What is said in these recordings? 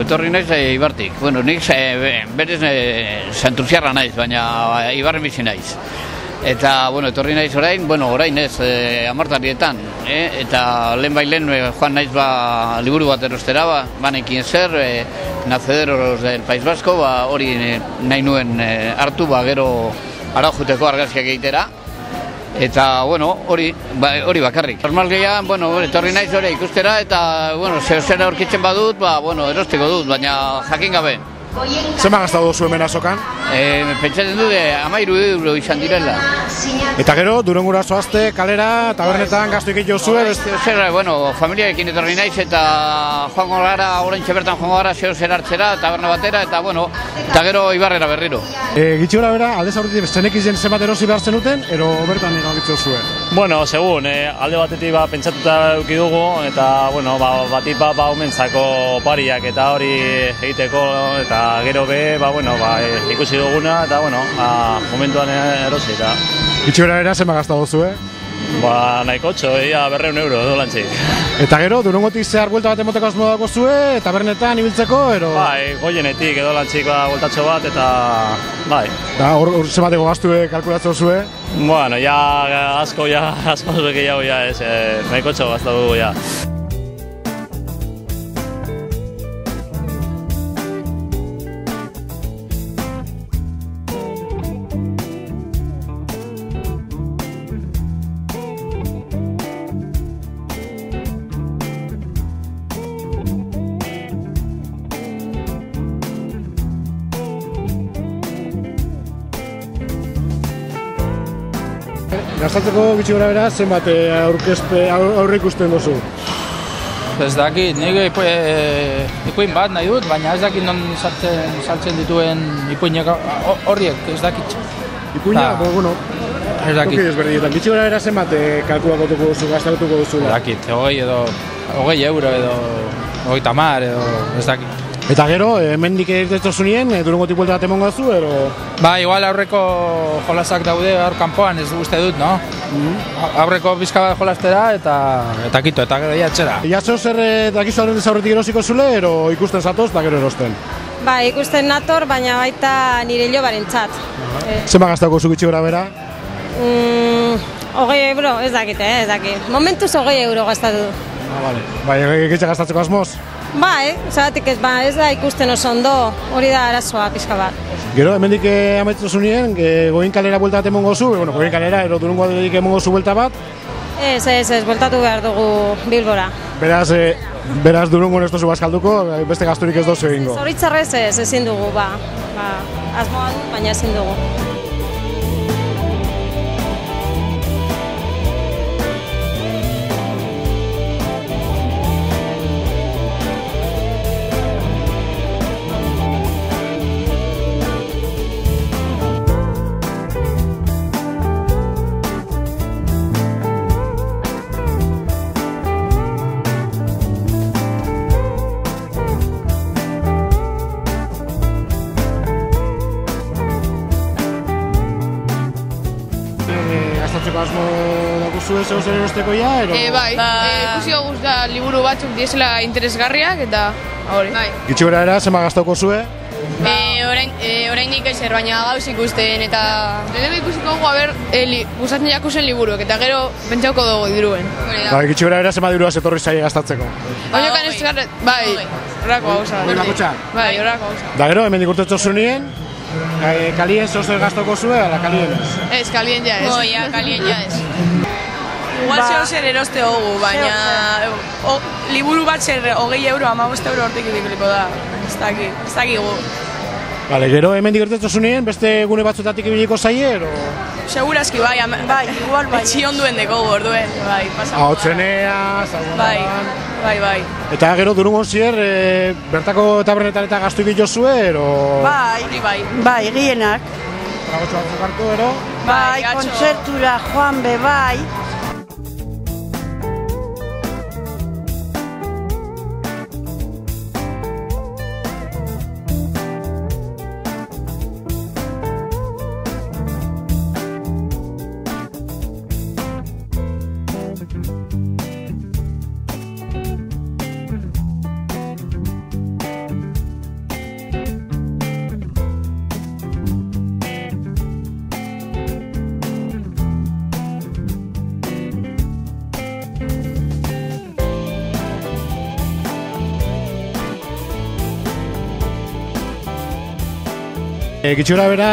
Etorri naiz Ibartik. Bueno, nik berez Santurtziarra naiz, baina Ibarren bizi naiz. Eta, bueno, etorri naiz orain, orain ez, amartarietan, eta lehen joan naiz liburu bat erostera, banekin zer, Nacederos del País Vasco, hori nahi nuen hartu, gero Araujuteko argazkiak egitera. Eta, hori bakarrik. Normalgean, etorri naiz hori ikustera, eta, zehozera aurkitzen badut, erosteko dut, baina jakin gabe. Zenba gastatu duzu hemen azokan? Pentsatzen dut, 13 euro izan direla. Eta gero, Durangura zoazte, kalera, tabernetan gastu ikit jozue? Familiarekin etorri naiz, eta joango gara, oraintxe bertan joango gara, zer hartzera, taberna batera, eta gero Ibarrera berriro. Gitxi gora bera, aldez aurretik zenekizen zenbat erosi behar zenuten, ero bertan egitzu zuen? Segun, alde batetik pentsatuta eduki dugu, eta batik omentzako pariak eta hori egiteko, eta gero be, ikusi duguna, eta momentuan erosi. Gitxi gora bera, zenba gastatu zuen? Nahiko 200 euro dolantzik. Eta gero, Durangotik zehar buelta bat emoteko asmo dago zue, tabernetan ibiltzeko, ero? Goienetik edo lantzik bueltatxo bat, eta bai. Eta hor zemateko gaztue kalkulatzen zue? Asko zuek gehiago, nahiko gazta dugu, Gastatzeko gitxi gora bera, zenbat aurre ikusten duzu? Ez dakit, nik ipuin bat nahi dut, baina ez dakit non saltzen dituen ipuinak horriek, ez dakit. Ipuinak? Ez dakit. Gitxi gora bera zenbat kalkulatuko duzu, gastatuko duzu? Ez dakit, 20 euro edo 30 edo ez dakit. Eta gero, hemendik irtetzen zunien, Durangotik buelta bat emongo zu, ero? Igual aurreko jolasak daude gaur kanpoan, ez uste dut, no? Aurreko bizka bat jolastera eta kito, eta gero atxera. Iatzo zer dakizu aurretik erosiko zule, ero ikusten zatoz, eta gero erosten? Ikusten nator, baina baita nire ilobarentzat. Zenba gastatuko zu gitxi gora bera? 20 euro, ez dakit, ez dakit. Momentuz 20 euro gastatu du. Gitxe gastatzeko asmoz? Zeratik ez da ikusten oso ondo, hori da arazoa pixka bat. Gero, hemendik amaitzen zunien, goin kalera buelta bat emongo zu, goin kalera, ero Durangotik emongo zu buelta bat? Ez, bueltatu behar dugu Bilbora. Beraz Durangon ez dozu bazkalduko, beste gasturik ez dozu egingo? Zoritzarrez ezin dugu, asmoa du, baina ezin dugu. Asmo dakuzu ez zer erosteko ja, ero? Ikusi dugu liburu batzuk diesela interesgarriak eta hori. Gitxi gora era, zenba gastauko zue? Oraindik ezer, baina gauz ikusten eta lehenengo ikusiko dugu gustatzen jakusen liburuak eta gero pentsauko dugu diruen. Gitxi gora era, zenba diruaz etorri zaie gastatzeko? Oinokan ez garret, horako gauza. Horako gauza. Da gero, hemen dikurtetzo zunien, kalien zozer gastauko zue, ala kalien ez? Ez, kalien ja ez. Kalien ja ez. Igual zer eroste hogu, baina liburu bat zer 20 euro, 15 euro hortik edikliko da. Ez dakigu. Gero, hemen dikurtetzo zunien, beste gune batzutatik ibiliko zaie, ero? Segurazki, igual bai. Etxion duen deko gorduen, pasako. Ahotzenea, zagunan. Bai. Eta gero, Durangon zier, bertako tabernetan eta gastu egit jozue, ero? Bai, gienak. Tragotxo batzuk hartu, ero? Bai, kontzertura joan be, bai. Gitxi gora bera,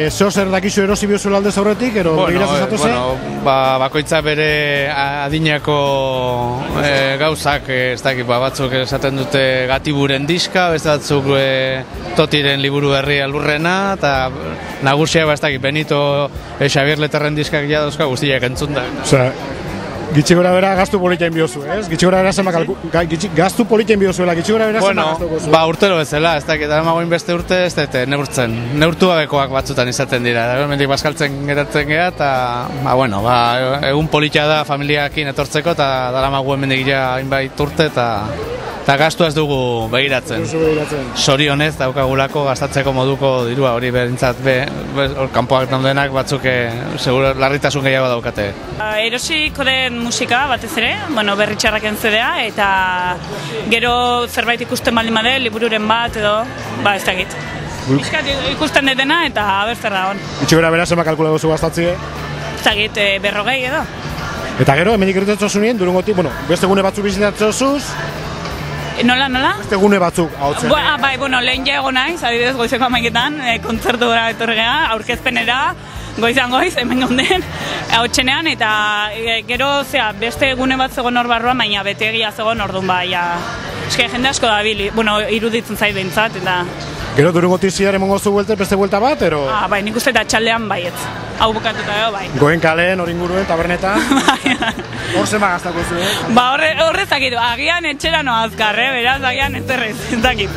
zer dakizu erosi biozuela alde zaurretik, ero begiraz esatu ze? Bakoitza bere adinako gauzak, ez dakit, batzuk esaten dute Gatiburen diska, ez batzuk Totiren liburu berria lurrena, eta nagusia, ez dakit, Benito Xavier Leterren diskak ja dauzka guztiak entzunda. Gitxi gora bera gaztu politein biozu, ez? Gitxi gora bera zema gaztu politein biozuela, gitxi gora bera zema gaztu gozu. Urtero bezala, ez dakit, magoin beste urte, ez dute neurtzen. Neurtu gabekoak batzutan izaten dira. Mendik bazkaltzen geratzen geha, eta, egun politia da familiakin etortzeko, eta dara maguen mendik ja hainbait urte, eta gastu ez dugu begiratzen. Sorionez daukagulako gastatzeko moduko dirua hori berintzat, kanpoak daudenak batzuk seguro larritasun gehiago daukate. Erosiko den musika batez ere, berritxarraken zedea, eta gero zerbait ikusten baldin bade, libururen bat edo, ez dakit. Piskat ikusten detena eta abertzerra hon. Gitxi gora bera zema kalkula gozu gastatzie? Ez dakit, 40 edo. Eta gero, hemenik irtetzen zunien, Durungotik, beste gune batzuk bizitatzen zuz? Nola? Beste gune batzuk, hautzen. Lehen ja egon naiz, adibidez goizeko amaiketan, kontzertu gara etorregea, aurkezpenera, goizan goiz, hemen gaunden, hautsenean, eta gero, beste gune bat zegoen hor barruan, baina bete egia zegoen orduan jende asko da bili, iruditzen zait behintzat, eta... Gero Durungotik ziar emongo zu beste buelta bat, ero? Nik uste eta txaldean baietz, hau bukatuta edo, bai. Goen kalen, hor inguruen, tabernetan, hor zema gaztako zu, Horrez dakit, agian etxera no azkar, beraz, agian ez errez, ez dakit.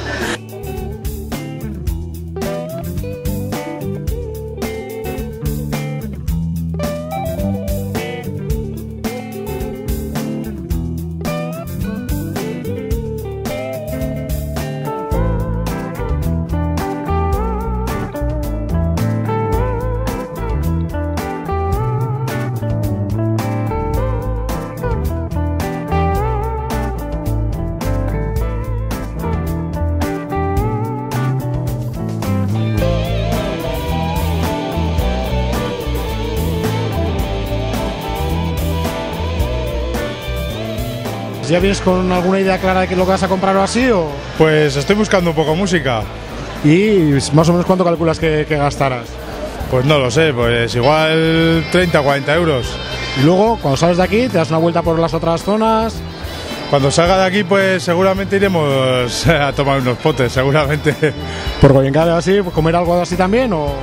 ¿Ya vienes con alguna idea clara de qué es lo que vas a comprar o así? O? Pues estoy buscando un poco música. ¿Y más o menos cuánto calculas que gastarás? Pues no lo sé, pues igual 30 o 40 euros. Y luego, cuando sales de aquí, te das una vuelta por las otras zonas. Cuando salga de aquí, pues seguramente iremos a tomar unos potes, seguramente. ¿Por Goienkale o así? ¿Comer algo así también? O...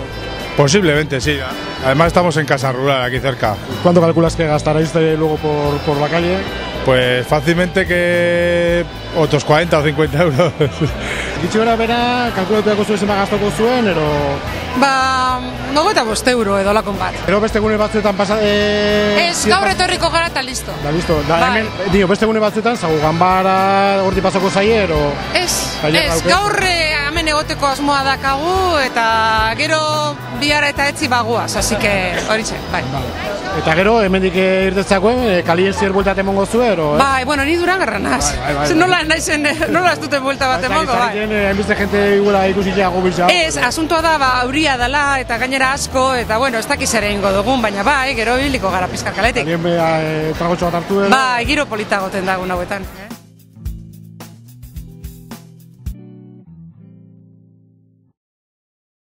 Posiblemente, sí. Además estamos en Casa Rural, aquí cerca. ¿Cuánto calculas que gastaréis luego por la calle? Pues fácilmente que otros 40 o 50 euros. Gitxi gora bera, kalkulatuko zuen zema gastoko zuen, ero... 95 euro edo lakon bat. Gero beste gune batzuetan Ez, gaur etorriko gara eta listo. Listo. Hemen, beste gune batzuetan, zagu ganbara horti pasako zaie, ero... Ez, gaur hemen egoteko asmoa dakagu, eta gero bihara eta etzi baguaz, así que horitxe, bai. Eta gero, hemendik irtetzakoen, kalien zier bueltat emongo zu, ero? Bai, ni Durangarra naz. Nola ez duten buelta bat emongo, bai. Hainbeste jente iguela ikusitea gobitza. Ez, asuntoa da, auria dela, eta gainera asko, eta ez dakiz ere ingo dugun, baina bai, gero biliko gara pizkar kaletik. Tragotxo bat hartu edo? Bai, giro polita goten dagun hauetan.